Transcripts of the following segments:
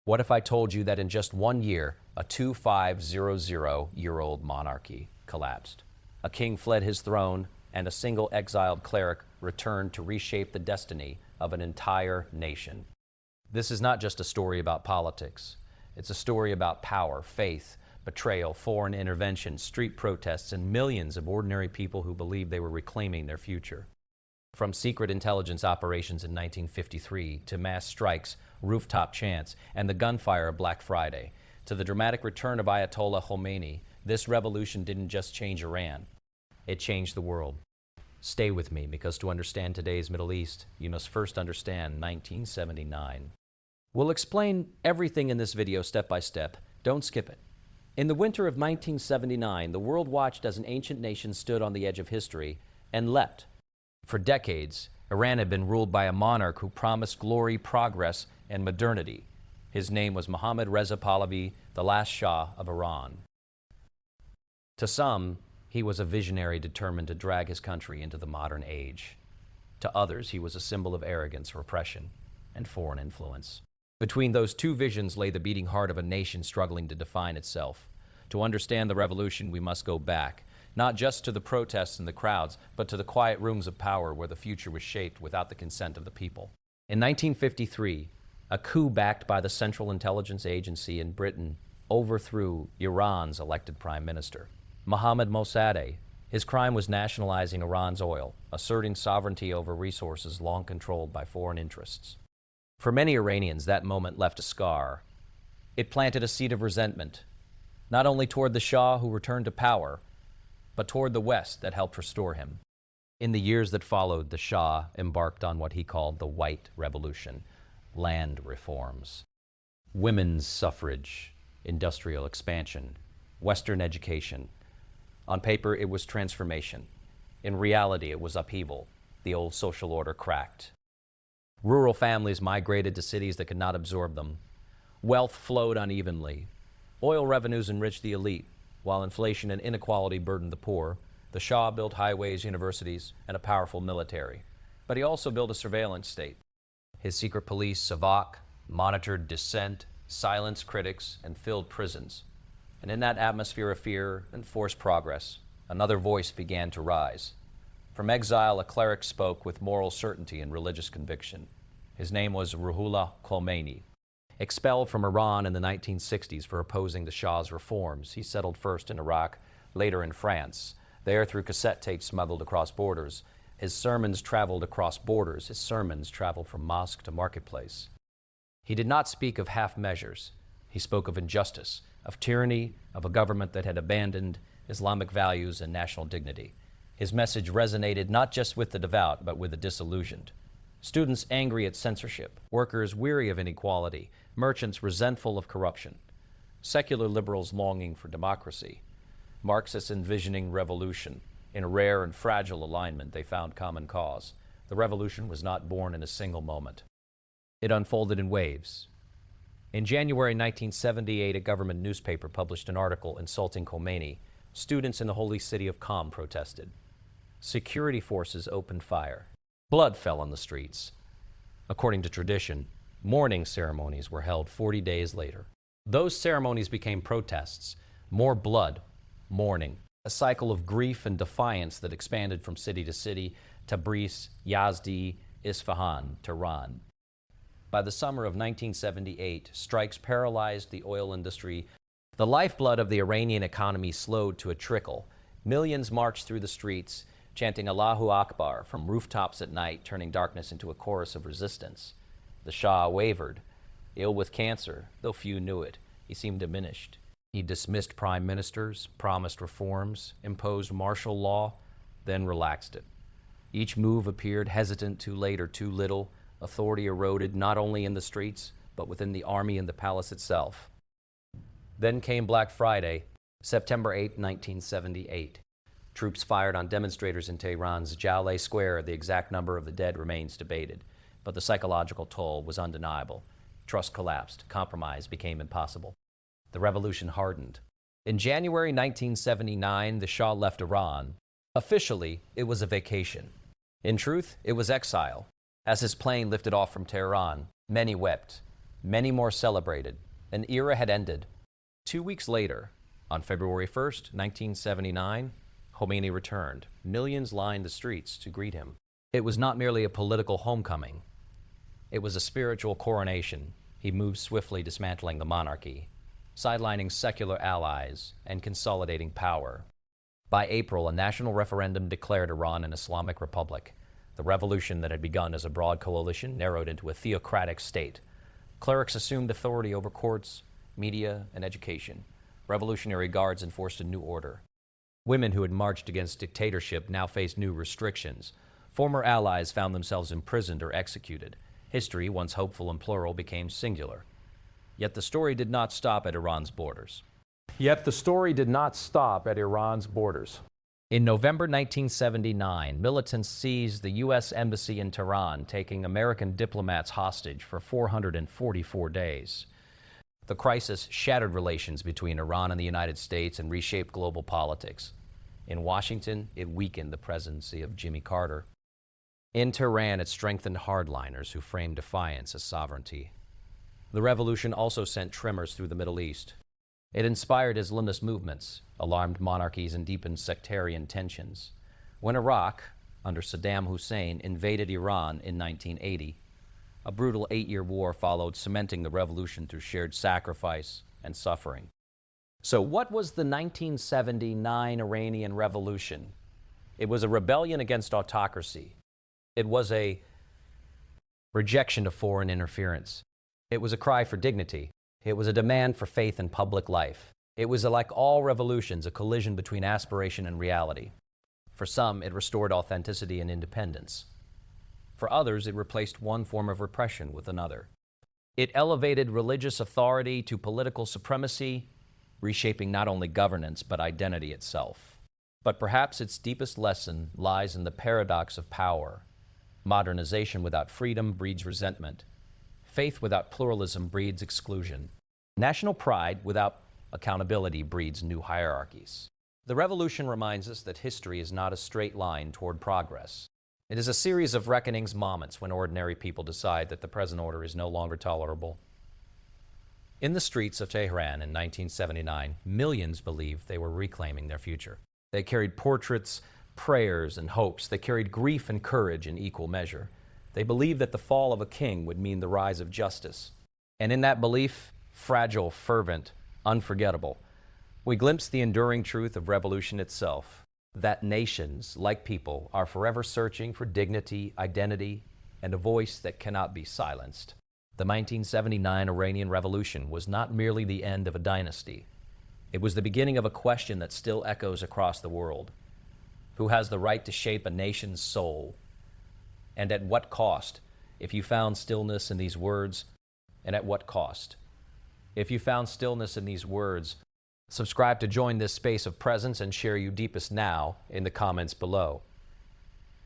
What if I told you that in just 1 year, a 2500-year-old monarchy collapsed? A king fled his throne, and a single exiled cleric returned to reshape the destiny of an entire nation. This is not just a story about politics. It's a story about power, faith, betrayal, foreign intervention, street protests, and millions of ordinary people who believed they were reclaiming their future. From secret intelligence operations in 1953 to mass strikes, rooftop chants, and the gunfire of Black Friday, to the dramatic return of Ayatollah Khomeini, this revolution didn't just change Iran. It changed the world. Stay with me, because to understand today's Middle East, you must first understand 1979. We'll explain everything in this video step by step. Don't skip it. In the winter of 1979, the world watched as an ancient nation stood on the edge of history and leapt. For decades, Iran had been ruled by a monarch who promised glory, progress, and modernity. His name was Mohammad Reza Pahlavi, the last Shah of Iran. To some, he was a visionary determined to drag his country into the modern age. To others, he was a symbol of arrogance, repression, and foreign influence. Between those two visions lay the beating heart of a nation struggling to define itself. To understand the revolution, we must go back, not just to the protests and the crowds, but to the quiet rooms of power where the future was shaped without the consent of the people. In 1953, a coup backed by the Central Intelligence Agency in Britain overthrew Iran's elected prime minister, Mohammad Mossadegh. His crime was nationalizing Iran's oil, asserting sovereignty over resources long controlled by foreign interests. For many Iranians, that moment left a scar. It planted a seed of resentment, not only toward the Shah who returned to power, but toward the West that helped restore him. In the years that followed, the Shah embarked on what he called the White Revolution: land reforms, women's suffrage, industrial expansion, Western education. On paper, it was transformation. In reality, it was upheaval. The old social order cracked. Rural families migrated to cities that could not absorb them. Wealth flowed unevenly. Oil revenues enriched the elite, while inflation and inequality burdened the poor. The Shah built highways, universities, and a powerful military. But he also built a surveillance state. His secret police, SAVAK, monitored dissent, silenced critics, and filled prisons. And in that atmosphere of fear and forced progress, another voice began to rise. From exile, a cleric spoke with moral certainty and religious conviction. His name was Ruhollah Khomeini. Expelled from Iran in the 1960s for opposing the Shah's reforms, he settled first in Iraq, later in France. There, through cassette tapes smuggled across borders, his sermons traveled across borders. His sermons traveled from mosque to marketplace. He did not speak of half measures. He spoke of injustice, of tyranny, of a government that had abandoned Islamic values and national dignity. His message resonated not just with the devout, but with the disillusioned. Students angry at censorship, workers weary of inequality, merchants resentful of corruption, secular liberals longing for democracy, Marxists envisioning revolution. In a rare and fragile alignment, they found common cause. The revolution was not born in a single moment. It unfolded in waves. In January 1978, a government newspaper published an article insulting Khomeini. Students in the holy city of Qom protested. Security forces opened fire. Blood fell on the streets. According to tradition, mourning ceremonies were held 40 days later. Those ceremonies became protests. More blood, mourning. A cycle of grief and defiance that expanded from city to city: Tabriz, Yazdi, Isfahan, Tehran. By the summer of 1978, strikes paralyzed the oil industry. The lifeblood of the Iranian economy slowed to a trickle. Millions marched through the streets, chanting Allahu Akbar from rooftops at night, turning darkness into a chorus of resistance. The Shah wavered. Ill with cancer, though few knew it, he seemed diminished. He dismissed prime ministers, promised reforms, imposed martial law, then relaxed it. Each move appeared hesitant, too late or too little. Authority eroded not only in the streets, but within the army and the palace itself. Then came Black Friday, September 8, 1978. Troops fired on demonstrators in Tehran's Jaleh Square. The exact number of the dead remains debated, but the psychological toll was undeniable. Trust collapsed. Compromise became impossible. The revolution hardened. In January 1979, the Shah left Iran. Officially, it was a vacation. In truth, it was exile. As his plane lifted off from Tehran, many wept. Many more celebrated. An era had ended. 2 weeks later, on February 1st, 1979, Khomeini returned. Millions lined the streets to greet him. It was not merely a political homecoming. It was a spiritual coronation. He moved swiftly, dismantling the monarchy, sidelining secular allies, and consolidating power. By April, a national referendum declared Iran an Islamic Republic. The revolution that had begun as a broad coalition narrowed into a theocratic state. Clerics assumed authority over courts, media, and education. Revolutionary guards enforced a new order. Women who had marched against dictatorship now faced new restrictions. Former allies found themselves imprisoned or executed. History, once hopeful and plural, became singular. Yet the story did not stop at Iran's borders. In November 1979, militants seized the U.S. Embassy in Tehran, taking American diplomats hostage for 444 days. The crisis shattered relations between Iran and the United States and reshaped global politics. In Washington, it weakened the presidency of Jimmy Carter. In Tehran, it strengthened hardliners who framed defiance as sovereignty. The revolution also sent tremors through the Middle East. It inspired Islamist movements, alarmed monarchies, and deepened sectarian tensions. When Iraq, under Saddam Hussein, invaded Iran in 1980, a brutal 8-year war followed, cementing the revolution through shared sacrifice and suffering. So what was the 1979 Iranian Revolution? It was a rebellion against autocracy. It was a rejection of foreign interference. It was a cry for dignity. It was a demand for faith in public life. It was, like all revolutions, a collision between aspiration and reality. For some, it restored authenticity and independence. For others, it replaced one form of repression with another. It elevated religious authority to political supremacy, reshaping not only governance but identity itself. But perhaps its deepest lesson lies in the paradox of power. Modernization without freedom breeds resentment. Faith without pluralism breeds exclusion. National pride without accountability breeds new hierarchies. The revolution reminds us that history is not a straight line toward progress. It is a series of reckonings moments when ordinary people decide that the present order is no longer tolerable. In the streets of Tehran in 1979, millions believed they were reclaiming their future. They carried portraits, prayers, and hopes. They carried grief and courage in equal measure. They believed that the fall of a king would mean the rise of justice. And in that belief, fragile, fervent, unforgettable, we glimpse the enduring truth of revolution itself, that nations, like people, are forever searching for dignity, identity, and a voice that cannot be silenced. The 1979 Iranian Revolution was not merely the end of a dynasty. It was the beginning of a question that still echoes across the world. Who has the right to shape a nation's soul? And at what cost? If you found stillness in these words, and at what cost? If you found stillness in these words, subscribe to join this space of presence and share your deepest now in the comments below.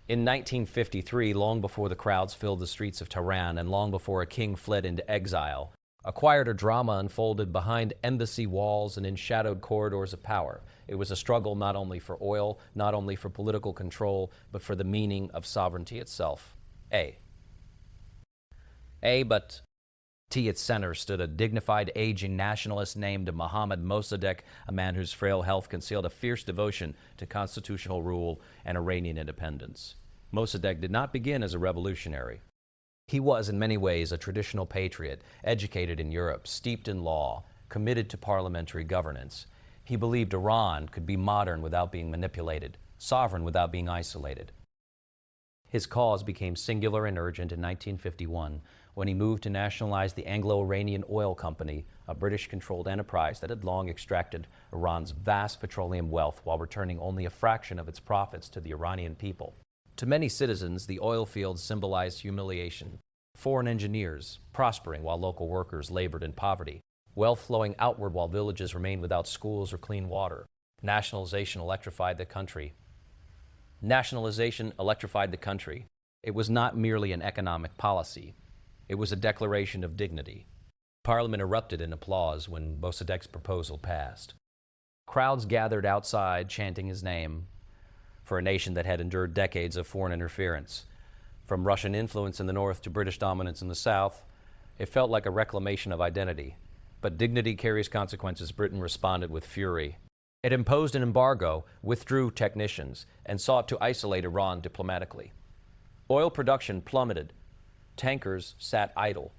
In 1953, long before the crowds filled the streets of Tehran and long before a king fled into exile, a quieter drama unfolded behind embassy walls and in shadowed corridors of power. It was a struggle not only for oil, not only for political control, but for the meaning of sovereignty itself. But T its center stood a dignified, aging nationalist named Mohammad Mossadegh, a man whose frail health concealed a fierce devotion to constitutional rule and Iranian independence. Mossadegh did not begin as a revolutionary. He was, in many ways, a traditional patriot, educated in Europe, steeped in law, committed to parliamentary governance. He believed Iran could be modern without being manipulated, sovereign without being isolated. His cause became singular and urgent in 1951 when he moved to nationalize the Anglo-Iranian Oil Company, a British-controlled enterprise that had long extracted Iran's vast petroleum wealth while returning only a fraction of its profits to the Iranian people. To many citizens, the oil fields symbolized humiliation. Foreign engineers prospering while local workers labored in poverty. Wealth flowing outward while villages remained without schools or clean water. Nationalization electrified the country. It was not merely an economic policy. It was a declaration of dignity. Parliament erupted in applause when Mossadegh's proposal passed. Crowds gathered outside chanting his name for a nation that had endured decades of foreign interference. From Russian influence in the north to British dominance in the south, It felt like a reclamation of identity. But dignity carries consequences. Britain responded with fury. It imposed an embargo, withdrew technicians, and sought to isolate Iran diplomatically. Oil production plummeted. Tankers sat idle.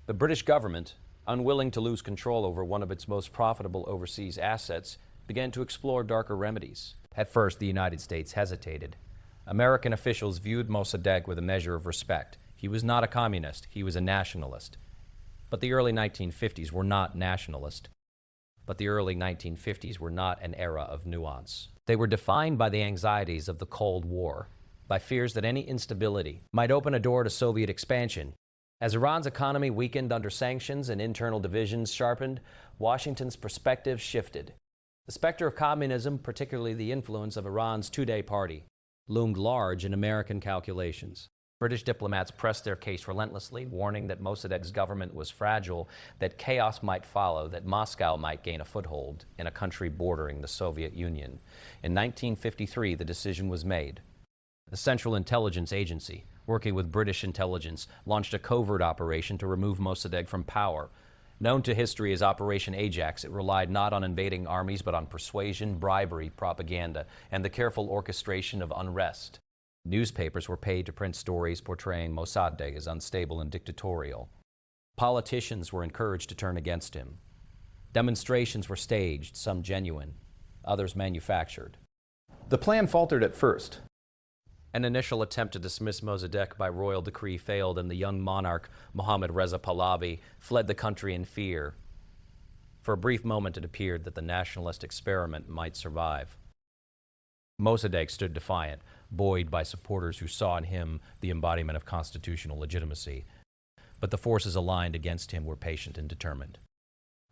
The British government, unwilling to lose control over one of its most profitable overseas assets, began to explore darker remedies. At first, the United States hesitated. American officials viewed Mossadegh with a measure of respect. He was not a communist, he was a nationalist. But the early 1950s were not nationalist. But the early 1950s were not an era of nuance. They were defined by the anxieties of the Cold War, by fears that any instability might open a door to Soviet expansion. As Iran's economy weakened under sanctions and internal divisions sharpened, Washington's perspective shifted. The specter of communism, particularly the influence of Iran's two-day party, loomed large in American calculations. British diplomats pressed their case relentlessly, warning that Mossadegh's government was fragile, that chaos might follow, that Moscow might gain a foothold in a country bordering the Soviet Union. In 1953, the decision was made. The Central Intelligence Agency, working with British intelligence, launched a covert operation to remove Mossadegh from power. Known to history as Operation Ajax, it relied not on invading armies but on persuasion, bribery, propaganda, and the careful orchestration of unrest. Newspapers were paid to print stories portraying Mossadegh as unstable and dictatorial. Politicians were encouraged to turn against him. Demonstrations were staged, some genuine, others manufactured. The plan faltered at first. An initial attempt to dismiss Mossadegh by royal decree failed, and the young monarch, Mohammad Reza Pahlavi, fled the country in fear. For a brief moment, it appeared that the nationalist experiment might survive. Mossadegh stood defiant, buoyed by supporters who saw in him the embodiment of constitutional legitimacy. But the forces aligned against him were patient and determined.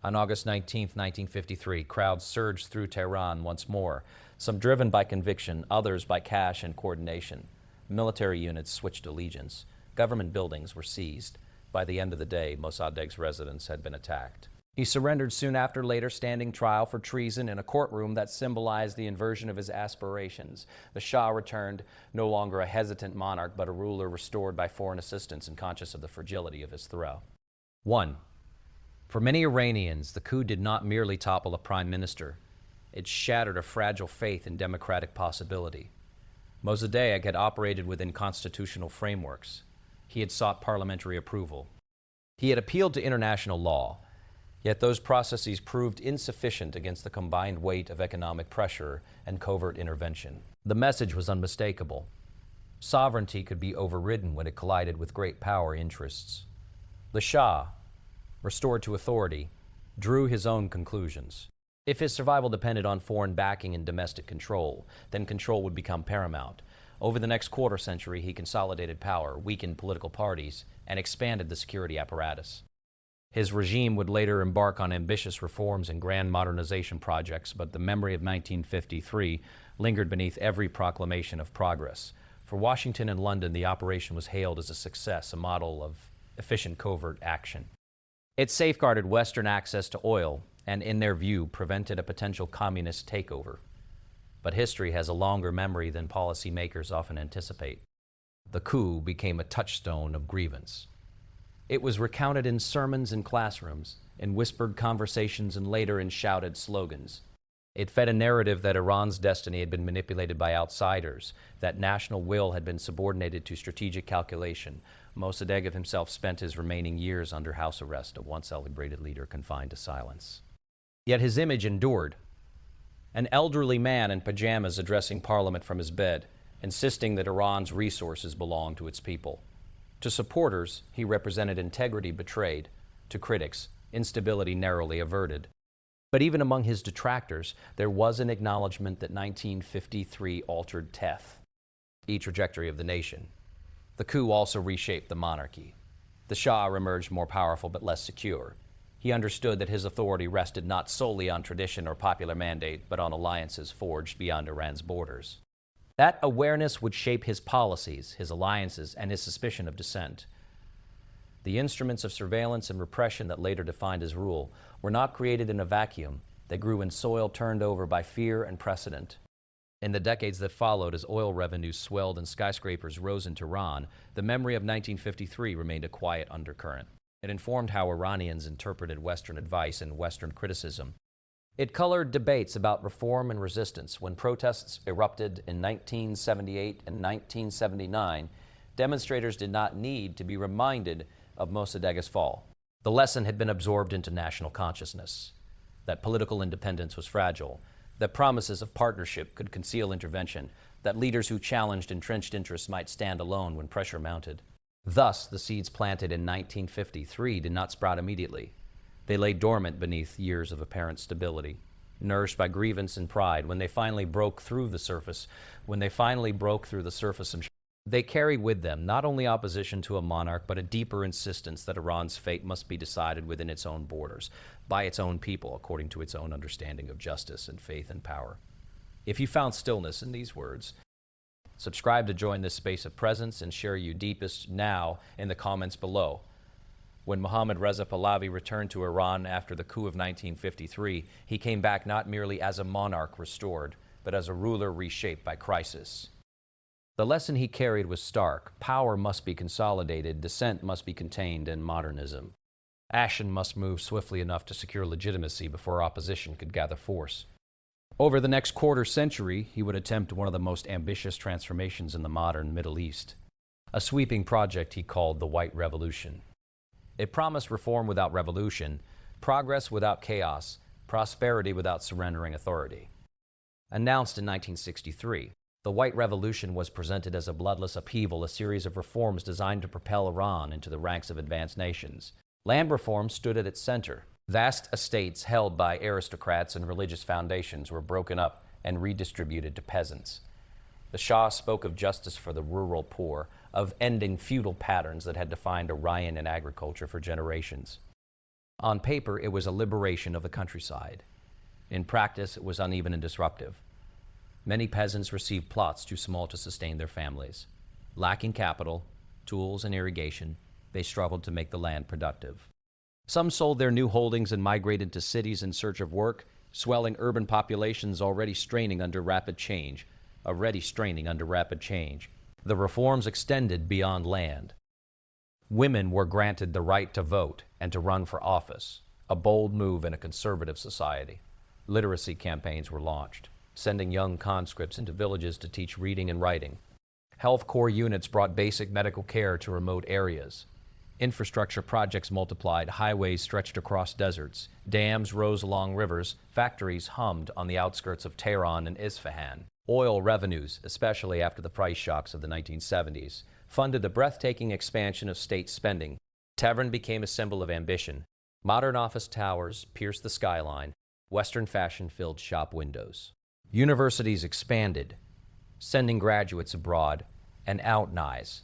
On August 19, 1953, crowds surged through Tehran once more, some driven by conviction, others by cash and coordination. Military units switched allegiance. Government buildings were seized. By the end of the day, Mossadegh's residence had been attacked. He surrendered soon after, later standing trial for treason in a courtroom that symbolized the inversion of his aspirations. The Shah returned, no longer a hesitant monarch, but a ruler restored by foreign assistance and conscious of the fragility of his throne. 1. For many Iranians, the coup did not merely topple a prime minister. It shattered a fragile faith in democratic possibility. Mossadegh had operated within constitutional frameworks. He had sought parliamentary approval. He had appealed to international law. Yet those processes proved insufficient against the combined weight of economic pressure and covert intervention. The message was unmistakable. Sovereignty could be overridden when it collided with great power interests. The Shah, restored to authority, drew his own conclusions. If his survival depended on foreign backing and domestic control, then control would become paramount. Over the next quarter century, he consolidated power, weakened political parties, and expanded the security apparatus. His regime would later embark on ambitious reforms and grand modernization projects, but the memory of 1953 lingered beneath every proclamation of progress. For Washington and London, the operation was hailed as a success, a model of efficient covert action. It safeguarded Western access to oil and, in their view, prevented a potential communist takeover. But history has a longer memory than policymakers often anticipate. The coup became a touchstone of grievance. It was recounted in sermons in classrooms, in whispered conversations, and later in shouted slogans. It fed a narrative that Iran's destiny had been manipulated by outsiders, that national will had been subordinated to strategic calculation. Mossadegh himself spent his remaining years under house arrest, a once celebrated leader confined to silence. Yet his image endured. An elderly man in pajamas addressing parliament from his bed, insisting that Iran's resources belong to its people. To supporters, he represented integrity betrayed. To critics, instability narrowly averted. But even among his detractors, there was an acknowledgement that 1953 altered the trajectory of the nation. The coup also reshaped the monarchy. The Shah emerged more powerful but less secure. He understood that his authority rested not solely on tradition or popular mandate, but on alliances forged beyond Iran's borders. That awareness would shape his policies, his alliances, and his suspicion of dissent. The instruments of surveillance and repression that later defined his rule were not created in a vacuum. They grew in soil turned over by fear and precedent. In the decades that followed, as oil revenues swelled and skyscrapers rose in Tehran, the memory of 1953 remained a quiet undercurrent. It informed how Iranians interpreted Western advice and Western criticism. It colored debates about reform and resistance. When protests erupted in 1978 and 1979, demonstrators did not need to be reminded of Mossadegh's fall. The lesson had been absorbed into national consciousness, that political independence was fragile, that promises of partnership could conceal intervention, that leaders who challenged entrenched interests might stand alone when pressure mounted. Thus, the seeds planted in 1953 did not sprout immediately. They lay dormant beneath years of apparent stability, nourished by grievance and pride. When they finally broke through the surface, they carried with them not only opposition to a monarch, but a deeper insistence that Iran's fate must be decided within its own borders, by its own people, according to its own understanding of justice and faith and power. If you found stillness in these words, subscribe to join this space of presence and share your deepest now in the comments below. When Mohammad Reza Pahlavi returned to Iran after the coup of 1953, he came back not merely as a monarch restored, but as a ruler reshaped by crisis. The lesson he carried was stark. Power must be consolidated, dissent must be contained, and modernism. Action must move swiftly enough to secure legitimacy before opposition could gather force. Over the next quarter century, he would attempt one of the most ambitious transformations in the modern Middle East, a sweeping project he called the White Revolution. It promised reform without revolution, progress without chaos, prosperity without surrendering authority. Announced in 1963, the White Revolution was presented as a bloodless upheaval, a series of reforms designed to propel Iran into the ranks of advanced nations. Land reform stood at its center. Vast estates held by aristocrats and religious foundations were broken up and redistributed to peasants. The Shah spoke of justice for the rural poor, of ending feudal patterns that had defined Iranian agriculture for generations. On paper, it was a liberation of the countryside. In practice, it was uneven and disruptive. Many peasants received plots too small to sustain their families. Lacking capital, tools, and irrigation, they struggled to make the land productive. Some sold their new holdings and migrated to cities in search of work, swelling urban populations already straining under rapid change. The reforms extended beyond land. Women were granted the right to vote and to run for office, a bold move in a conservative society. Literacy campaigns were launched, sending young conscripts into villages to teach reading and writing. Health Corps units brought basic medical care to remote areas. Infrastructure projects multiplied, highways stretched across deserts, dams rose along rivers, factories hummed on the outskirts of Tehran and Isfahan. Oil revenues, especially after the price shocks of the 1970s, funded the breathtaking expansion of state spending. Tehran became a symbol of ambition. Modern office towers pierced the skyline. Western fashion filled shop windows. Universities expanded, sending graduates abroad and out eyes,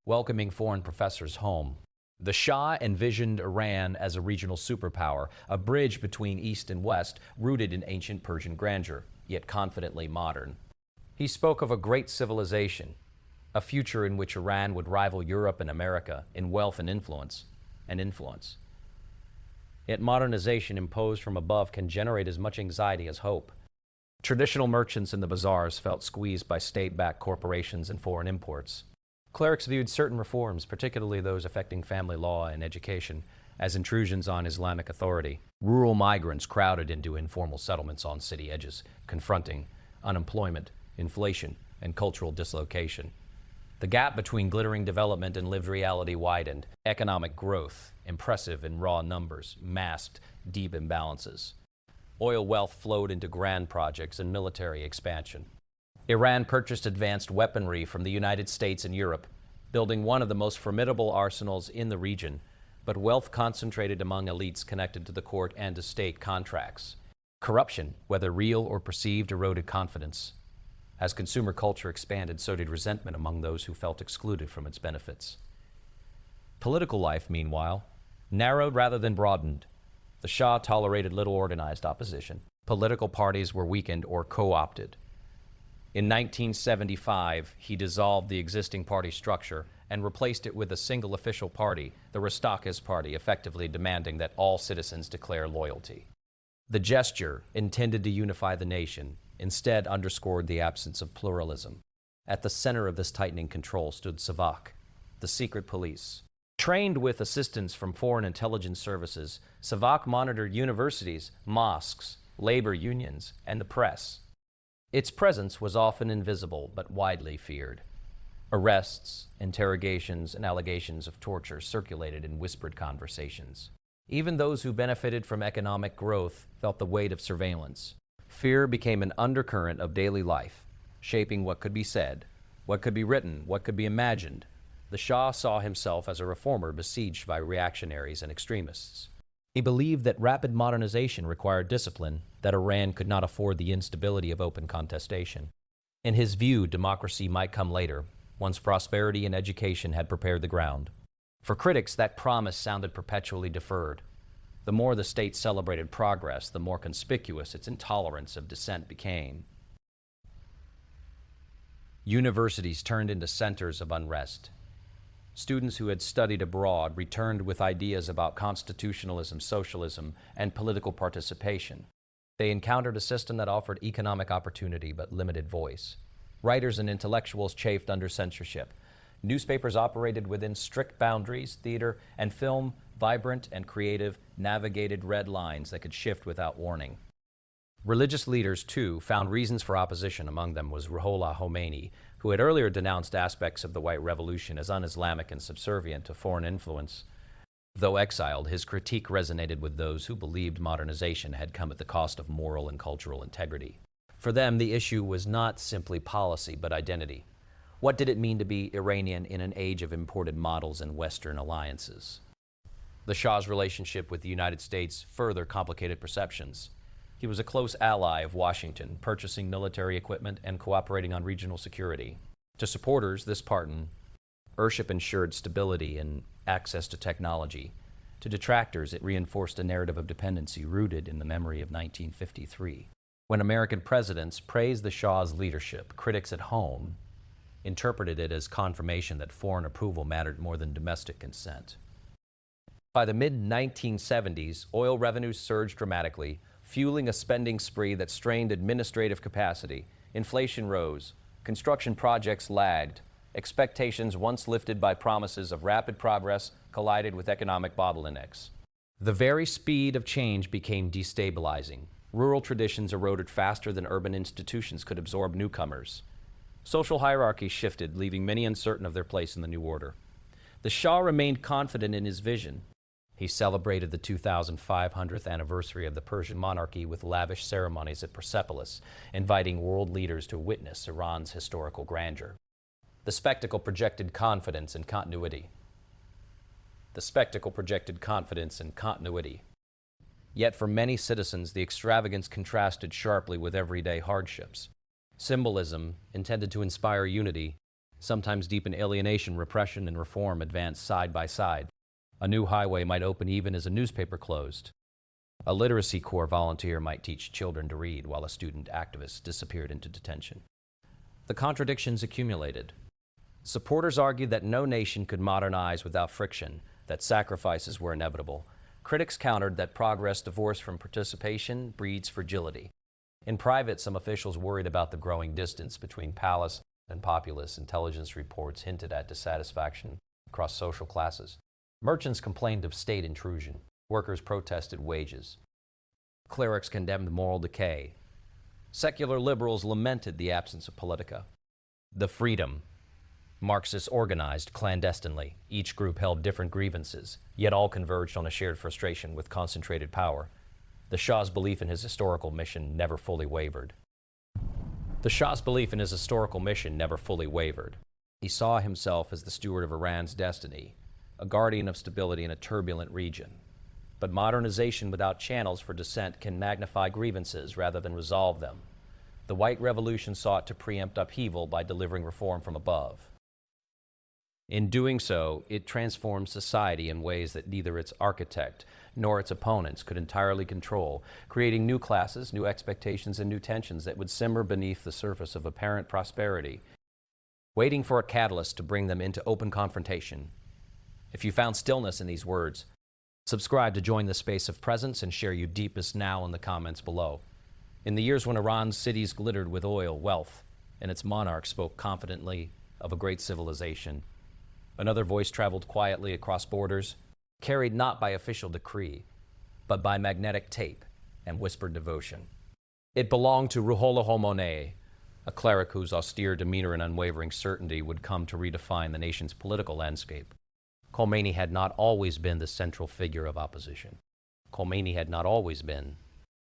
welcoming foreign professors home. The Shah envisioned Iran as a regional superpower, a bridge between East and West, rooted in ancient Persian grandeur, yet confidently modern. He spoke of a great civilization, a future in which Iran would rival Europe and America in wealth and influence. Yet modernization imposed from above can generate as much anxiety as hope. Traditional merchants in the bazaars felt squeezed by state-backed corporations and foreign imports. Clerics viewed certain reforms, particularly those affecting family law and education, as intrusions on Islamic authority. Rural migrants crowded into informal settlements on city edges, confronting unemployment, inflation, and cultural dislocation. The gap between glittering development and lived reality widened. Economic growth, impressive in raw numbers, masked deep imbalances. Oil wealth flowed into grand projects and military expansion. Iran purchased advanced weaponry from the United States and Europe, building one of the most formidable arsenals in the region, but wealth concentrated among elites connected to the court and to state contracts. Corruption, whether real or perceived, eroded confidence. As consumer culture expanded, so did resentment among those who felt excluded from its benefits. Political life, meanwhile, narrowed rather than broadened. The Shah tolerated little organized opposition. Political parties were weakened or co-opted. In 1975, he dissolved the existing party structure and replaced it with a single official party, the Rooftop party, effectively demanding that all citizens declare loyalty. The gesture, intended to unify the nation, instead underscored the absence of pluralism. At the center of this tightening control stood SAVAK, the secret police. Trained with assistance from foreign intelligence services, SAVAK monitored universities, mosques, labor unions, and the press. Its presence was often invisible but widely feared. Arrests, interrogations, and allegations of torture circulated in whispered conversations. Even those who benefited from economic growth felt the weight of surveillance. Fear became an undercurrent of daily life, shaping what could be said, what could be written, what could be imagined. The Shah saw himself as a reformer besieged by reactionaries and extremists. He believed that rapid modernization required discipline, that Iran could not afford the instability of open contestation. In his view, democracy might come later, once prosperity and education had prepared the ground. For critics, that promise sounded perpetually deferred. The more the state celebrated progress, the more conspicuous its intolerance of dissent became. Universities turned into centers of unrest. Students who had studied abroad returned with ideas about constitutionalism, socialism, and political participation. They encountered a system that offered economic opportunity but limited voice. Writers and intellectuals chafed under censorship. Newspapers operated within strict boundaries. Theater and film, vibrant and creative, navigated red lines that could shift without warning. Religious leaders, too, found reasons for opposition. Among them was Ruhollah Khomeini, who had earlier denounced aspects of the White Revolution as un-Islamic and subservient to foreign influence. Though exiled, his critique resonated with those who believed modernization had come at the cost of moral and cultural integrity. For them, the issue was not simply policy, but identity. What did it mean to be Iranian in an age of imported models and Western alliances? The Shah's relationship with the United States further complicated perceptions. He was a close ally of Washington, purchasing military equipment and cooperating on regional security. To supporters, this partnership ensured stability and access to technology. To detractors, it reinforced a narrative of dependency rooted in the memory of 1953. When American presidents praised the Shah's leadership, critics at home interpreted it as confirmation that foreign approval mattered more than domestic consent. By the mid-1970s, oil revenues surged dramatically, fueling a spending spree that strained administrative capacity. Inflation rose, construction projects lagged, expectations once lifted by promises of rapid progress collided with economic bottlenecks. The very speed of change became destabilizing. Rural traditions eroded faster than urban institutions could absorb newcomers. Social hierarchies shifted, leaving many uncertain of their place in the new order. The Shah remained confident in his vision. He celebrated the 2500th anniversary of the Persian monarchy with lavish ceremonies at Persepolis, inviting world leaders to witness Iran's historical grandeur. The spectacle projected confidence and continuity. Yet for many citizens, the extravagance contrasted sharply with everyday hardships. Symbolism, intended to inspire unity, sometimes deepen alienation. Repression and reform advanced side by side. A new highway might open even as a newspaper closed. A literacy corps volunteer might teach children to read while a student activist disappeared into detention. The contradictions accumulated. Supporters argued that no nation could modernize without friction, that sacrifices were inevitable. Critics countered that progress divorced from participation breeds fragility. In private, some officials worried about the growing distance between palace and populace. Intelligence reports hinted at dissatisfaction across social classes. Merchants complained of state intrusion. Workers protested wages. Clerics condemned moral decay. Secular liberals lamented the absence of politica. The freedom. Marxists organized clandestinely. Each group held different grievances, yet all converged on a shared frustration with concentrated power. The Shah's belief in his historical mission never fully wavered. He saw himself as the steward of Iran's destiny, a guardian of stability in a turbulent region. But modernization without channels for dissent can magnify grievances rather than resolve them. The White Revolution sought to preempt upheaval by delivering reform from above. In doing so, it transformed society in ways that neither its architect nor its opponents could entirely control, creating new classes, new expectations, and new tensions that would simmer beneath the surface of apparent prosperity, waiting for a catalyst to bring them into open confrontation. If you found stillness in these words, subscribe to join the space of presence and share your deepest now in the comments below. In the years when Iran's cities glittered with oil, wealth, and its monarch spoke confidently of a great civilization, Another voice traveled quietly across borders, carried not by official decree, but by magnetic tape and whispered devotion. It belonged to Ruhollah Khomeini, a cleric whose austere demeanor and unwavering certainty would come to redefine the nation's political landscape. Khomeini had not always been the central figure of opposition. Khomeini had not always been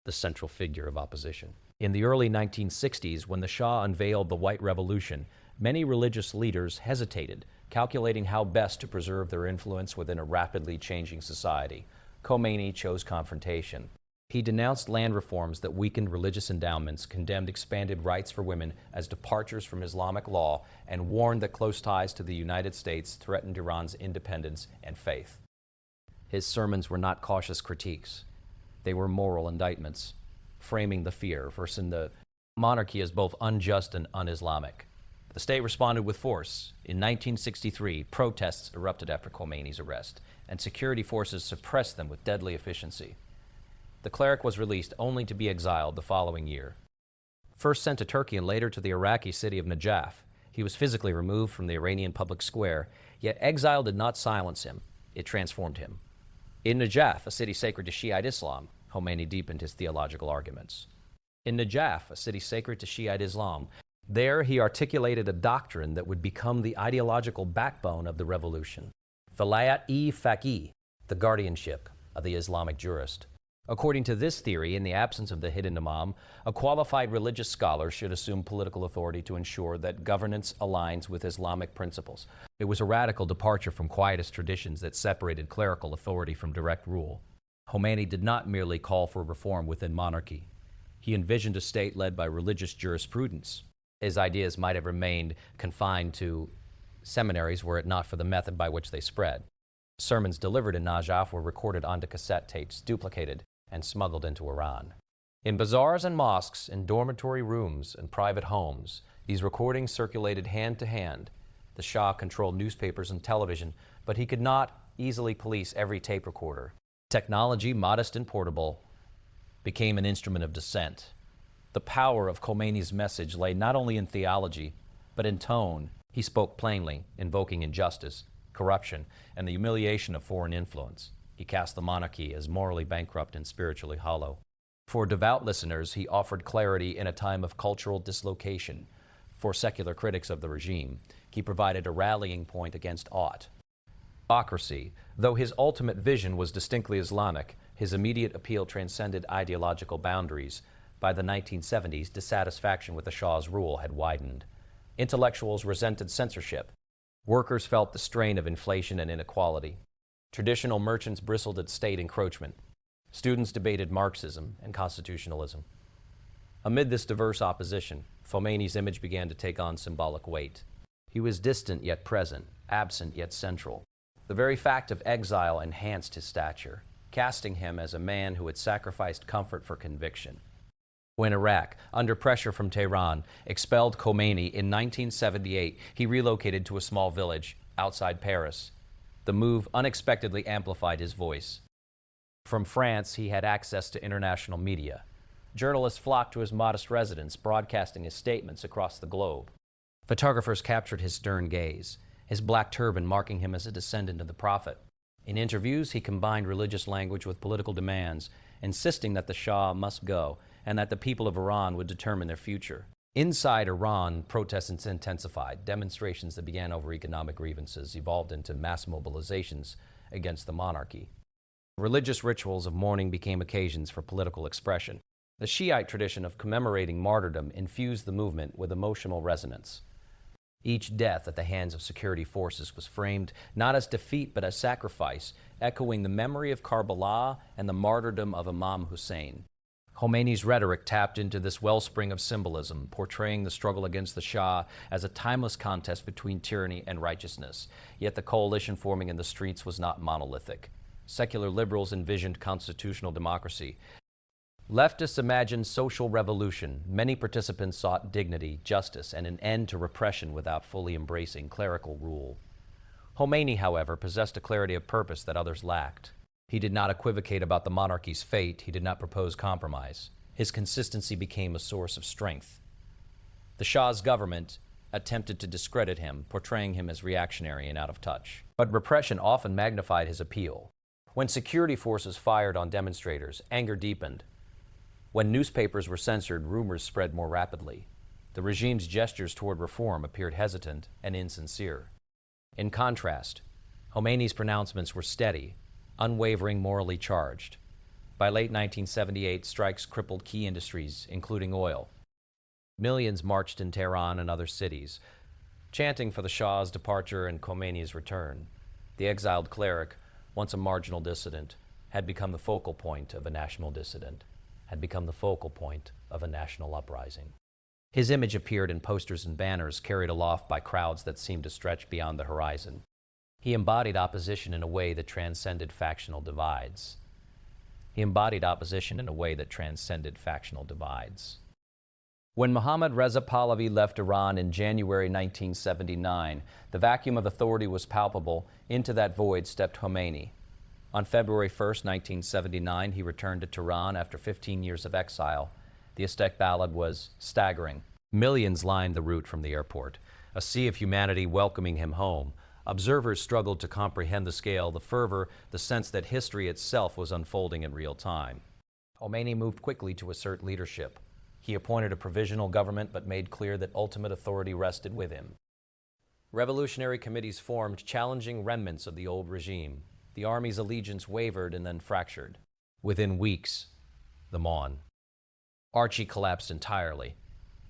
the central figure of opposition. In the early 1960s, when the Shah unveiled the White Revolution, many religious leaders hesitated, calculating how best to preserve their influence within a rapidly changing society. Khomeini chose confrontation. He denounced land reforms that weakened religious endowments, condemned expanded rights for women as departures from Islamic law, and warned that close ties to the United States threatened Iran's independence and faith. His sermons were not cautious critiques. They were moral indictments, framing the fear, versing the monarchy as both unjust and un-Islamic. The state responded with force. In 1963, protests erupted after Khomeini's arrest, and security forces suppressed them with deadly efficiency. The cleric was released only to be exiled the following year. First sent to Turkey and later to the Iraqi city of Najaf, he was physically removed from the Iranian public square, yet exile did not silence him. It transformed him. In Najaf, a city sacred to Shiite Islam, Khomeini deepened his theological arguments. In Najaf, a city sacred to Shiite Islam, there he articulated a doctrine that would become the ideological backbone of the revolution. Vilayat-e-Faqih, the guardianship of the Islamic jurist. According to this theory, in the absence of the hidden imam, a qualified religious scholar should assume political authority to ensure that governance aligns with Islamic principles. It was a radical departure from quietist traditions that separated clerical authority from direct rule. Khomeini did not merely call for reform within monarchy. He envisioned a state led by religious jurisprudence. His ideas might have remained confined to seminaries were it not for the method by which they spread. Sermons delivered in Najaf were recorded onto cassette tapes, duplicated, and smuggled into Iran. In bazaars and mosques, in dormitory rooms and private homes, these recordings circulated hand to hand. The Shah controlled newspapers and television, but he could not easily police every tape recorder. Technology, modest and portable, became an instrument of dissent. The power of Khomeini's message lay not only in theology, but in tone. He spoke plainly, invoking injustice, corruption, and the humiliation of foreign influence. He cast the monarchy as morally bankrupt and spiritually hollow. For devout listeners, he offered clarity in a time of cultural dislocation. For secular critics of the regime, he provided a rallying point against aught. Hypocrisy. Though his ultimate vision was distinctly Islamic, his immediate appeal transcended ideological boundaries. By the 1970s, dissatisfaction with the Shah's rule had widened. Intellectuals resented censorship. Workers felt the strain of inflation and inequality. Traditional merchants bristled at state encroachment. Students debated Marxism and constitutionalism. Amid this diverse opposition, Khomeini's image began to take on symbolic weight. He was distant yet present, absent yet central. The very fact of exile enhanced his stature, casting him as a man who had sacrificed comfort for conviction. When Iraq, under pressure from Tehran, expelled Khomeini in 1978, he relocated to a small village outside Paris. The move unexpectedly amplified his voice. From France, he had access to international media. Journalists flocked to his modest residence, broadcasting his statements across the globe. Photographers captured his stern gaze, his black turban marking him as a descendant of the Prophet. In interviews, he combined religious language with political demands, insisting that the Shah must go and that the people of Iran would determine their future. Inside Iran, protests intensified. Demonstrations that began over economic grievances evolved into mass mobilizations against the monarchy. Religious rituals of mourning became occasions for political expression. The Shiite tradition of commemorating martyrdom infused the movement with emotional resonance. Each death at the hands of security forces was framed not as defeat but as sacrifice, echoing the memory of Karbala and the martyrdom of Imam Hussein. Khomeini's rhetoric tapped into this wellspring of symbolism, portraying the struggle against the Shah as a timeless contest between tyranny and righteousness. Yet the coalition forming in the streets was not monolithic. Secular liberals envisioned constitutional democracy. Leftists imagined social revolution. Many participants sought dignity, justice, and an end to repression without fully embracing clerical rule. Khomeini, however, possessed a clarity of purpose that others lacked. He did not equivocate about the monarchy's fate. He did not propose compromise. His consistency became a source of strength. The Shah's government, attempted to discredit him, portraying him as reactionary and out of touch. But repression often magnified his appeal. When security forces fired on demonstrators, anger deepened. When newspapers were censored, rumors spread more rapidly. The regime's gestures toward reform appeared hesitant and insincere. In contrast, Khomeini's pronouncements were steady, unwavering, morally charged. By late 1978, strikes crippled key industries, including oil. Millions marched in Tehran and other cities, chanting for the Shah's departure and Khomeini's return. The exiled cleric, once a marginal dissident, had become the focal point of a national dissident, had become the focal point of a national uprising. His image appeared in posters and banners carried aloft by crowds that seemed to stretch beyond the horizon. He embodied opposition in a way that transcended factional divides. When Mohammad Reza Pahlavi left Iran in January 1979, the vacuum of authority was palpable. Into that void stepped Khomeini. On February 1, 1979, he returned to Tehran after 15 years of exile. The istiqbal was staggering. Millions lined the route from the airport, a sea of humanity welcoming him home. Observers struggled to comprehend the scale, the fervor, the sense that history itself was unfolding in real time. Khomeini moved quickly to assert leadership. He appointed a provisional government but made clear that ultimate authority rested with him. Revolutionary committees formed, challenging remnants of the old regime. The army's allegiance wavered and then fractured. Within weeks, the Monarchy collapsed entirely.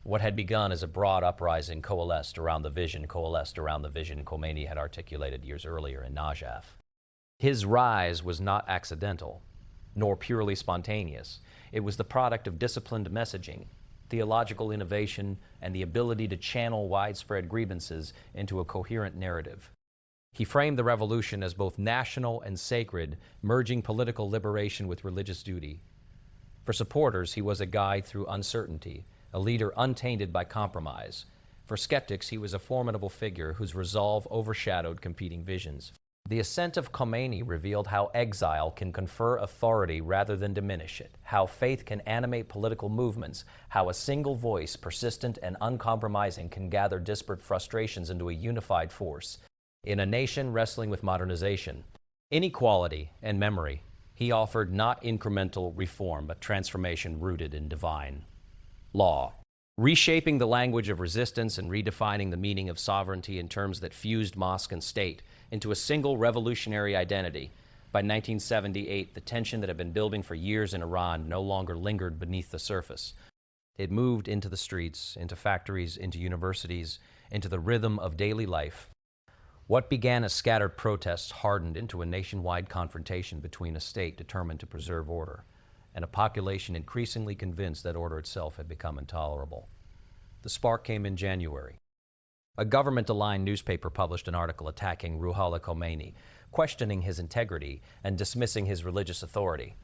What had begun as a broad uprising coalesced around the vision Khomeini had articulated years earlier in Najaf. His rise was not accidental, nor purely spontaneous. It was the product of disciplined messaging, theological innovation, and the ability to channel widespread grievances into a coherent narrative. He framed the revolution as both national and sacred, merging political liberation with religious duty. For supporters, he was a guide through uncertainty, a leader untainted by compromise. For skeptics, he was a formidable figure whose resolve overshadowed competing visions. The ascent of Khomeini revealed how exile can confer authority rather than diminish it, how faith can animate political movements, how a single voice, persistent and uncompromising, can gather disparate frustrations into a unified force. In a nation wrestling with modernization, inequality, and memory, he offered not incremental reform, but transformation rooted in divine law, reshaping the language of resistance and redefining the meaning of sovereignty in terms that fused mosque and state into a single revolutionary identity. By 1978, the tension that had been building for years in Iran no longer lingered beneath the surface. It moved into the streets, into factories, into universities, into the rhythm of daily life. What began as scattered protests hardened into a nationwide confrontation between a state determined to preserve order and a population increasingly convinced that order itself had become intolerable. The spark came in January. A government-aligned newspaper published an article attacking Ruhollah Khomeini, questioning his integrity and dismissing his religious authority.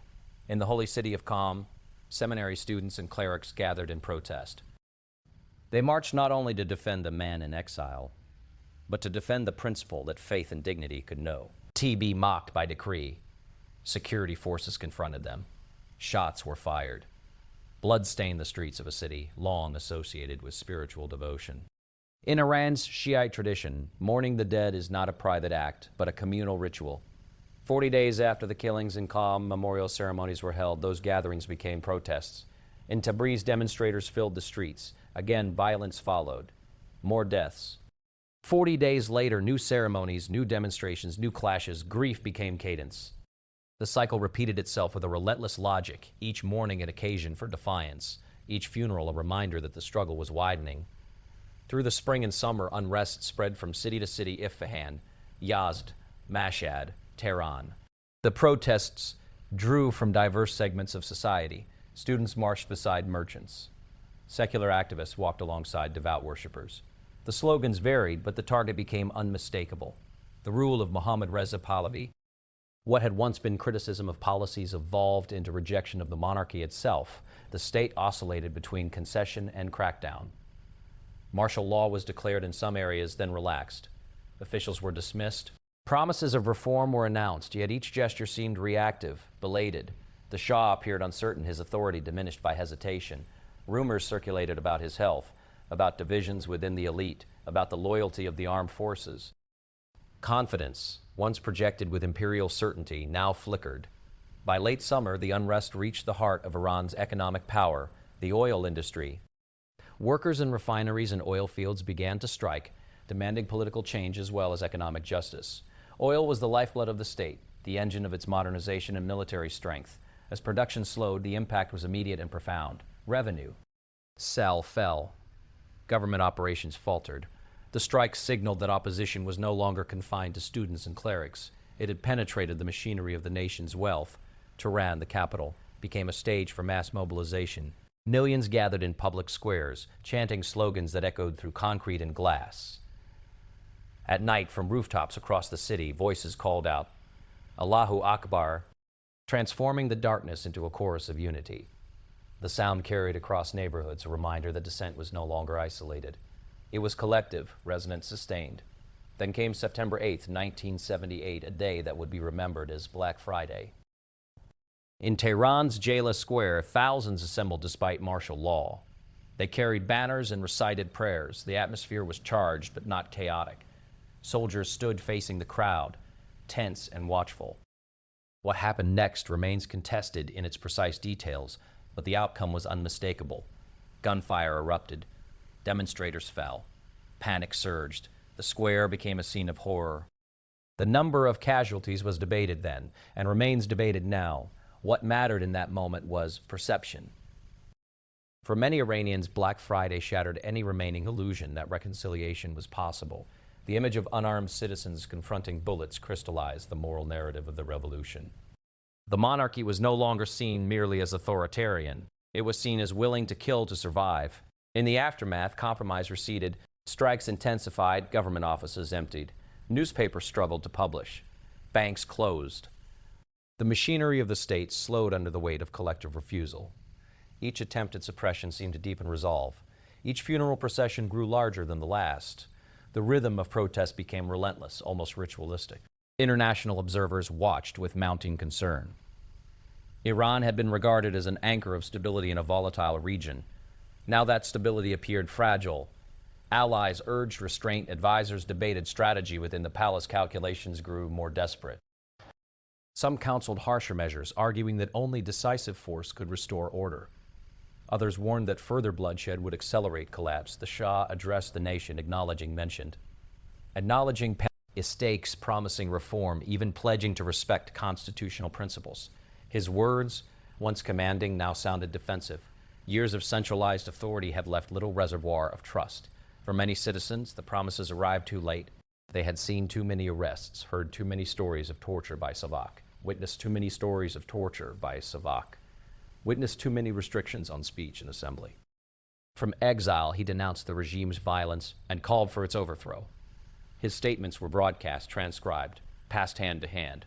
In the holy city of Qom, seminary students and clerics gathered in protest. They marched not only to defend the man in exile, but to defend the principle that faith and dignity could know. Be mocked by decree. Security forces confronted them. Shots were fired. Blood stained the streets of a city long associated with spiritual devotion. In Iran's Shiite tradition, mourning the dead is not a private act, but a communal ritual. 40 days after the killings in Qom, memorial ceremonies were held. Those gatherings became protests. In Tabriz, demonstrators filled the streets. Again, violence followed. More deaths. 40 days later, new ceremonies, new demonstrations, new clashes. Grief became cadence. The cycle repeated itself with a relentless logic, each mourning an occasion for defiance, each funeral a reminder that the struggle was widening. Through the spring and summer, unrest spread from city to city: Isfahan, Yazd, Mashhad, Tehran. The protests drew from diverse segments of society. Students marched beside merchants. Secular activists walked alongside devout worshippers. The slogans varied, but the target became unmistakable: the rule of Mohammad Reza Pahlavi. What had once been criticism of policies evolved into rejection of the monarchy itself. The state oscillated between concession and crackdown. Martial law was declared in some areas, then relaxed. Officials were dismissed. Promises of reform were announced, yet each gesture seemed reactive, belated. The Shah appeared uncertain, his authority diminished by hesitation. Rumors circulated about his health, about divisions within the elite. about the loyalty of the armed forces. Confidence, once projected with imperial certainty, now flickered. By late summer, the unrest reached the heart of Iran's economic power, the oil industry. Workers in refineries and oil fields began to strike, demanding political change as well as economic justice. Oil was the lifeblood of the state, the engine of its modernization and military strength. As production slowed, the impact was immediate and profound. Revenue fell. Government operations faltered. The strike signaled that opposition was no longer confined to students and clerics. It had penetrated the machinery of the nation's wealth. Tehran, the capital, became a stage for mass mobilization. Millions gathered in public squares, chanting slogans that echoed through concrete and glass. At night, from rooftops across the city, voices called out, "Allahu Akbar," transforming the darkness into a chorus of unity. The sound carried across neighborhoods, a reminder that dissent was no longer isolated. It was collective, resonance sustained. Then came September 8th, 1978, a day that would be remembered as Black Friday. In Tehran's Jala Square, thousands assembled despite martial law. They carried banners and recited prayers. The atmosphere was charged but not chaotic. Soldiers stood facing the crowd, tense and watchful. What happened next remains contested in its precise details, but the outcome was unmistakable. Gunfire erupted. Demonstrators fell. Panic surged. The square became a scene of horror. The number of casualties was debated then, and remains debated now. What mattered in that moment was perception. For many Iranians, Black Friday shattered any remaining illusion that reconciliation was possible. The image of unarmed citizens confronting bullets crystallized the moral narrative of the revolution. The monarchy was no longer seen merely as authoritarian. It was seen as willing to kill to survive. In the aftermath, compromise receded, strikes intensified, government offices emptied. Newspapers struggled to publish. Banks closed. The machinery of the state slowed under the weight of collective refusal. Each attempt at suppression seemed to deepen resolve. Each funeral procession grew larger than the last. The rhythm of protest became relentless, almost ritualistic. International observers watched with mounting concern. Iran had been regarded as an anchor of stability in a volatile region. Now that stability appeared fragile. Allies urged restraint, advisors debated strategy within the palace, calculations grew more desperate. Some counseled harsher measures, arguing that only decisive force could restore order. Others warned that further bloodshed would accelerate collapse. The Shah addressed the nation, acknowledging mistakes, promising reform, even pledging to respect constitutional principles. His words, once commanding, now sounded defensive. Years of centralized authority have left little reservoir of trust. For many citizens, the promises arrived too late. They had seen too many arrests, heard too many stories of torture by SAVAK, witnessed too many stories of torture by SAVAK, witnessed too many restrictions on speech and assembly. From exile, he denounced the regime's violence and called for its overthrow. His statements were broadcast, transcribed, passed hand to hand.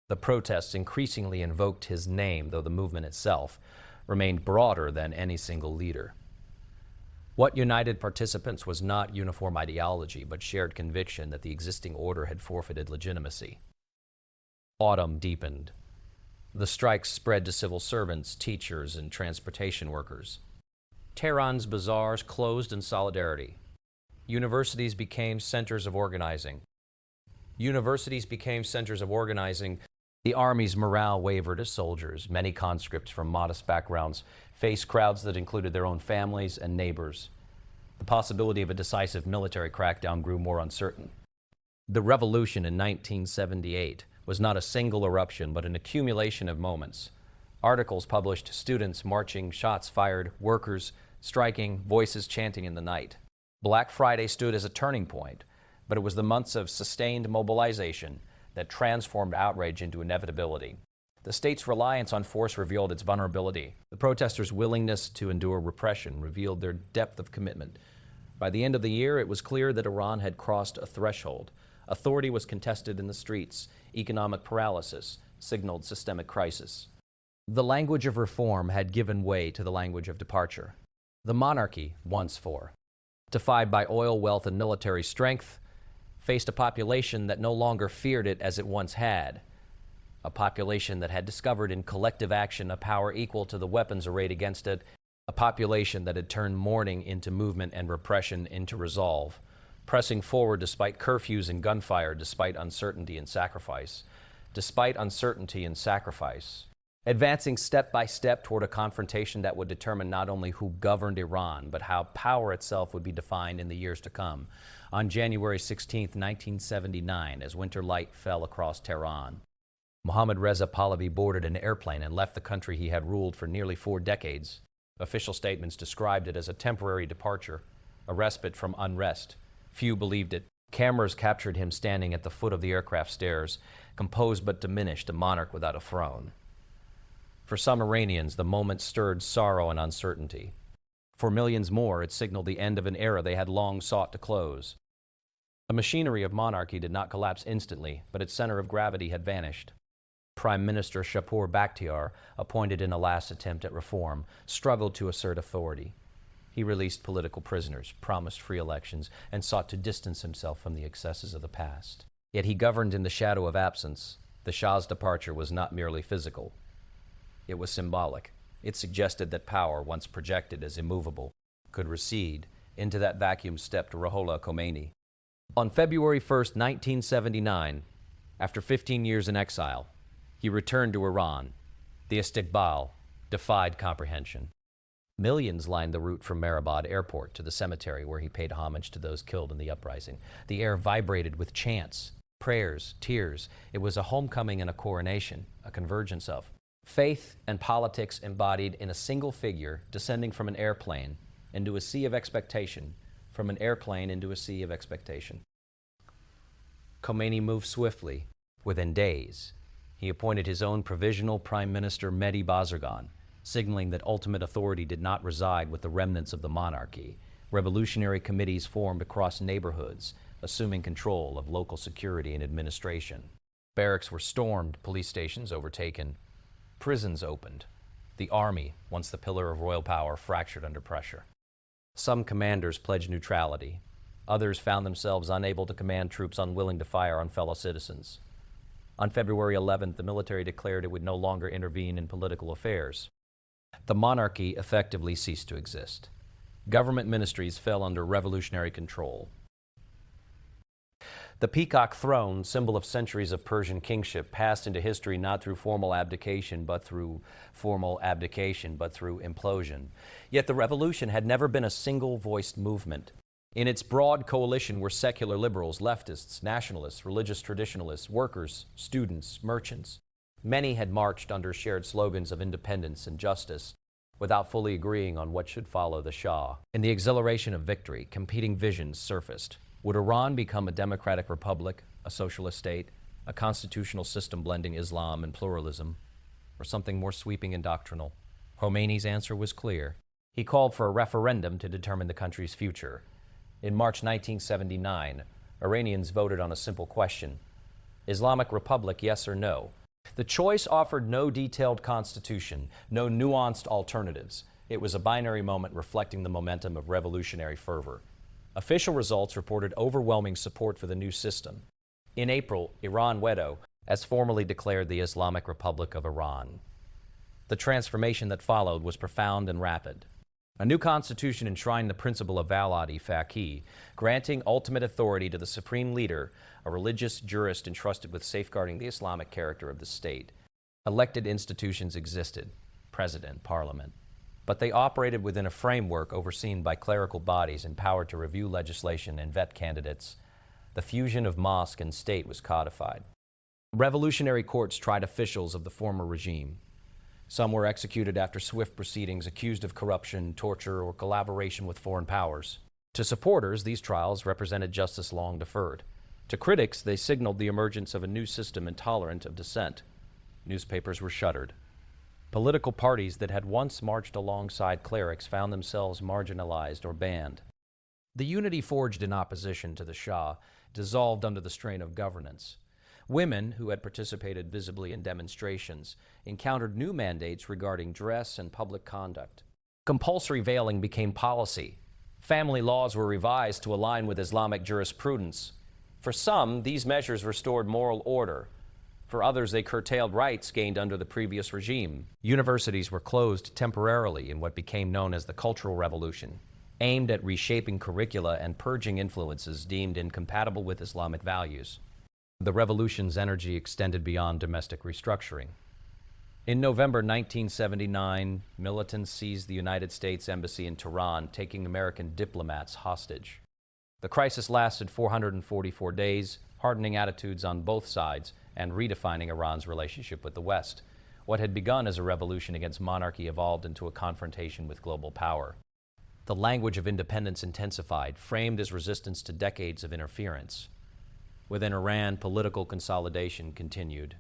The protests increasingly invoked his name, though the movement itself remained broader than any single leader. What united participants was not uniform ideology, but shared conviction that the existing order had forfeited legitimacy. Autumn deepened. The strikes spread to civil servants, teachers, and transportation workers. Tehran's bazaars closed in solidarity. Universities became centers of organizing. The army's morale wavered as soldiers, many conscripts from modest backgrounds, faced crowds that included their own families and neighbors. The possibility of a decisive military crackdown grew more uncertain. The revolution in 1978 was not a single eruption, but an accumulation of moments. Articles published, students marching, shots fired, workers striking, voices chanting in the night. Black Friday stood as a turning point, but it was the months of sustained mobilization that transformed outrage into inevitability. The state's reliance on force revealed its vulnerability. The protesters' willingness to endure repression revealed their depth of commitment. By the end of the year, it was clear that Iran had crossed a threshold. Authority was contested in the streets. Economic paralysis signaled systemic crisis. The language of reform had given way to the language of departure. The monarchy, once fortified by oil wealth and military strength, faced a population that no longer feared it as it once had. A population that had discovered in collective action a power equal to the weapons arrayed against it. A population that had turned mourning into movement and repression into resolve. pressing forward despite curfews and gunfire, despite uncertainty and sacrifice. Despite uncertainty and sacrifice. Advancing step by step toward a confrontation that would determine not only who governed Iran, but how power itself would be defined in the years to come. On January 16, 1979, as winter light fell across Tehran, Mohammad Reza Pahlavi boarded an airplane and left the country he had ruled for nearly 4 decades. Official statements described it as a temporary departure, a respite from unrest. Few believed it. Cameras captured him standing at the foot of the aircraft stairs, composed but diminished, a monarch without a throne. For some Iranians, the moment stirred sorrow and uncertainty. For millions more, it signaled the end of an era they had long sought to close. The machinery of monarchy did not collapse instantly, but its center of gravity had vanished. Prime Minister Shapur Bakhtiar, appointed in a last attempt at reform, struggled to assert authority. He released political prisoners, promised free elections, and sought to distance himself from the excesses of the past. Yet he governed in the shadow of absence. The Shah's departure was not merely physical. It was symbolic. It suggested that power, once projected as immovable, could recede. Into that vacuum stepped Ruhollah Khomeini. On February 1, 1979, after 15 years in exile, he returned to Iran. The Istiqbal defied comprehension. Millions lined the route from Mehrabad Airport to the cemetery where he paid homage to those killed in the uprising. The air vibrated with chants, prayers, tears. It was a homecoming and a coronation, a convergence of faith and politics embodied in a single figure descending from an airplane into a sea of expectation, from an airplane into a sea of expectation. Khomeini moved swiftly. Within days, he appointed his own provisional prime minister, Mehdi Bazargan, signaling that ultimate authority did not reside with the remnants of the monarchy. Revolutionary committees formed across neighborhoods, assuming control of local security and administration. Barracks were stormed, police stations overtaken, prisons opened. The army, once the pillar of royal power, fractured under pressure. Some commanders pledged neutrality. Others found themselves unable to command troops unwilling to fire on fellow citizens. On February 11th, the military declared it would no longer intervene in political affairs. The monarchy effectively ceased to exist. Government ministries fell under revolutionary control. The peacock throne, symbol of centuries of Persian kingship, passed into history not through formal abdication, but through implosion. Yet the revolution had never been a single-voiced movement. In its broad coalition were secular liberals, leftists, nationalists, religious traditionalists, workers, students, merchants. Many had marched under shared slogans of independence and justice, without fully agreeing on what should follow the Shah. In the exhilaration of victory, competing visions surfaced. Would Iran become a democratic republic, a socialist state, a constitutional system blending Islam and pluralism, or something more sweeping and doctrinal? Khomeini's answer was clear. He called for a referendum to determine the country's future. In March 1979, Iranians voted on a simple question: Islamic Republic, yes or no? The choice offered no detailed constitution, no nuanced alternatives. It was a binary moment reflecting the momentum of revolutionary fervor. Official results reported overwhelming support for the new system. In April, Iran Wedo as formally declared the Islamic Republic of Iran. The transformation that followed was profound and rapid. A new constitution enshrined the principle of valadi faqih, granting ultimate authority to the supreme leader, a religious jurist entrusted with safeguarding the Islamic character of the state. Elected institutions existed, president, parliament, but they operated within a framework overseen by clerical bodies empowered to review legislation and vet candidates. The fusion of mosque and state was codified. Revolutionary courts tried officials of the former regime. Some were executed after swift proceedings accused of corruption, torture, or collaboration with foreign powers. To supporters, these trials represented justice long deferred. To critics, they signaled the emergence of a new system intolerant of dissent. Newspapers were shuttered. Political parties that had once marched alongside clerics found themselves marginalized or banned. The unity forged in opposition to the Shah dissolved under the strain of governance. Women, who had participated visibly in demonstrations, encountered new mandates regarding dress and public conduct. Compulsory veiling became policy. Family laws were revised to align with Islamic jurisprudence. For some, these measures restored moral order. For others, they curtailed rights gained under the previous regime. Universities were closed temporarily in what became known as the Cultural Revolution. aimed at reshaping curricula and purging influences deemed incompatible with Islamic values. The revolution's energy extended beyond domestic restructuring. In November 1979, militants seized the United States Embassy in Tehran, taking American diplomats hostage. The crisis lasted 444 days, hardening attitudes on both sides and redefining Iran's relationship with the West. What had begun as a revolution against monarchy evolved into a confrontation with global power. The language of independence intensified, framed as resistance to decades of interference. Within Iran, political consolidation continued.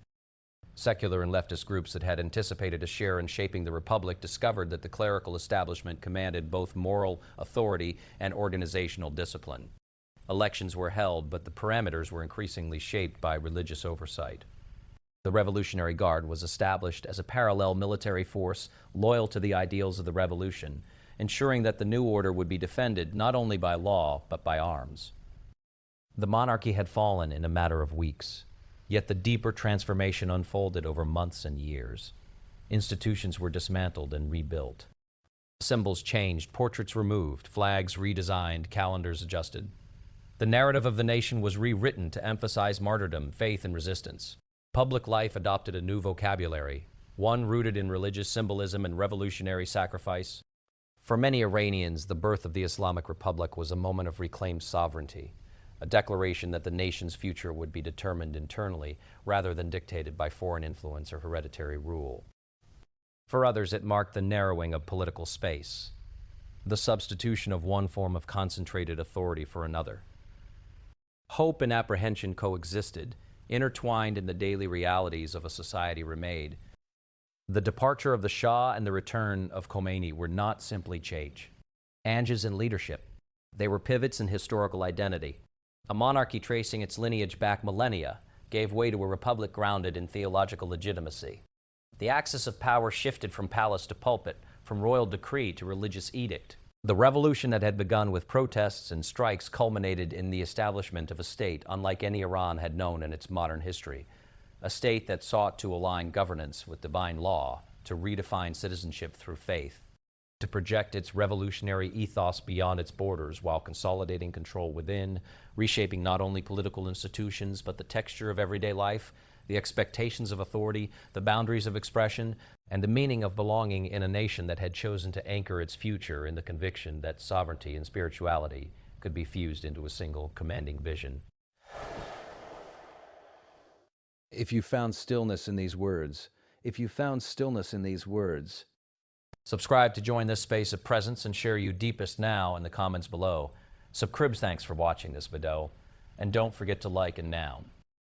Secular and leftist groups that had anticipated a share in shaping the republic discovered that the clerical establishment commanded both moral authority and organizational discipline. Elections were held, but the parameters were increasingly shaped by religious oversight. The Revolutionary Guard was established as a parallel military force loyal to the ideals of the revolution, ensuring that the new order would be defended not only by law, but by arms. The monarchy had fallen in a matter of weeks. Yet the deeper transformation unfolded over months and years. Institutions were dismantled and rebuilt. Symbols changed, portraits removed, flags redesigned, calendars adjusted. The narrative of the nation was rewritten to emphasize martyrdom, faith, and resistance. Public life adopted a new vocabulary, one rooted in religious symbolism and revolutionary sacrifice. For many Iranians, the birth of the Islamic Republic was a moment of reclaimed sovereignty, a declaration that the nation's future would be determined internally rather than dictated by foreign influence or hereditary rule. For others, it marked the narrowing of political space, the substitution of one form of concentrated authority for another. Hope and apprehension coexisted, intertwined in the daily realities of a society remade. The departure of the Shah and the return of Khomeini were not simply changes in leadership. They were pivots in historical identity. A monarchy tracing its lineage back millennia gave way to a republic grounded in theological legitimacy. The axis of power shifted from palace to pulpit, from royal decree to religious edict. The revolution that had begun with protests and strikes culminated in the establishment of a state unlike any Iran had known in its modern history, a state that sought to align governance with divine law, to redefine citizenship through faith, to project its revolutionary ethos beyond its borders while consolidating control within, reshaping not only political institutions but the texture of everyday life, the expectations of authority, the boundaries of expression, and the meaning of belonging in a nation that had chosen to anchor its future in the conviction that sovereignty and spirituality could be fused into a single commanding vision. If you found stillness in these words, Subscribe to join this space of presence and share your deepest now in the comments below. Subscribe, thanks for watching this video, and don't forget to like and now.